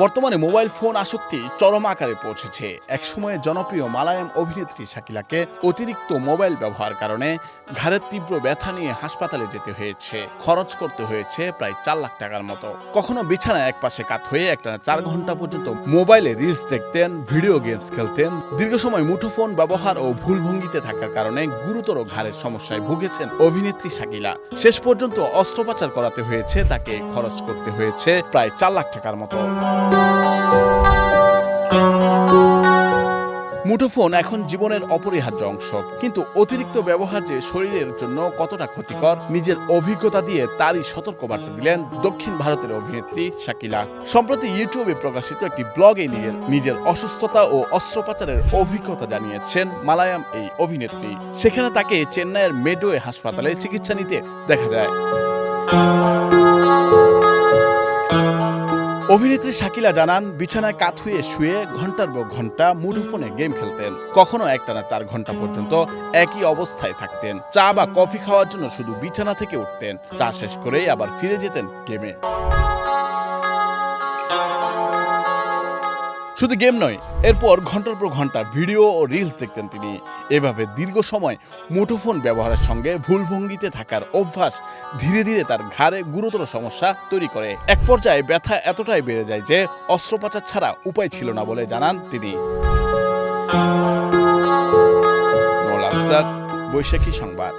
বর্তমানে mobile phone আসক্তি চরম আকারে পৌঁছেছে। একসময়ে জনপ্রিয় মালায়াম অভিনেত্রী শাকিলাকে অতিরিক্ত মোবাইল ব্যবহার কারণে ঘাড়ের তীব্র ব্যথা নিয়ে হাসপাতালে যেতে হয়েছে। খরচ করতে হয়েছে প্রায় 4 লাখ টাকার মতো। কখনো বিছানায় একপাশে কাত হয়ে একটানা 4 ঘন্টা পর্যন্ত মোবাইলে রিলস দেখতেন, ভিডিও গেমস খেলতেন। দীর্ঘ সময় মুঠোফোন ব্যবহার ও ভুল ভঙ্গিতে থাকার কারণে গুরুতর ঘাড়ের সমস্যায় ভুগেছেন অভিনেত্রী শাকিলা। শেষ পর্যন্ত অস্ত্রোপচার করাতে হয়েছে তাকে, খরচ করতে হয়েছে প্রায় 4 লাখ টাকার মতো। মুঠোফোন এখন জীবনের অপরিহার্য অংশ, কিন্তু অতিরিক্ত ব্যবহার যে শরীরের জন্য কতটা ক্ষতিকর, নিজের অভিজ্ঞতা দিয়ে তারই সতর্কবার্তা দিলেন দক্ষিণ ভারতের অভিনেত্রী শাকিলা। সম্প্রতি ইউটিউবে প্রকাশিত একটি ব্লগে নিজের অসুস্থতা ও অস্ত্রোপচারের অভিজ্ঞতা জানিয়েছেন মালায়াম এই অভিনেত্রী। সেখানে তাকে চেন্নাইয়ের মেডোয়ে হাসপাতালে চিকিৎসা নিতে দেখা যায়। অভিনেত্রী শাকিলা জানান, বিছানায় কাত হয়ে শুয়ে ঘন্টার পর ঘন্টা মুঠোফোনে গেম খেলতেন। কখনো একটানা 4 ঘন্টা পর্যন্ত একই অবস্থায় থাকতেন। চা বা কফি খাওয়ার জন্য শুধু বিছানা থেকে উঠতেন। চা শেষ করেই আবার ফিরে যেতেন গেমে। শুধু গেম নয়, এরপর ঘন্টার পর ঘন্টা ভিডিও ও রিলস দেখতেন তিনি। এভাবে দীর্ঘ সময় মুঠোফোন ব্যবহারের সঙ্গে ভুল ভঙ্গিতে থাকার অভ্যাস ধীরে ধীরে তার ঘাড়ে গুরুতর সমস্যা তৈরি করে। এক পর্যায়ে ব্যথা এতটাই বেড়ে যায় যে অস্ত্রোপচার ছাড়া উপায় ছিল না বলে জানান তিনি। বৈশাখী সংবাদ।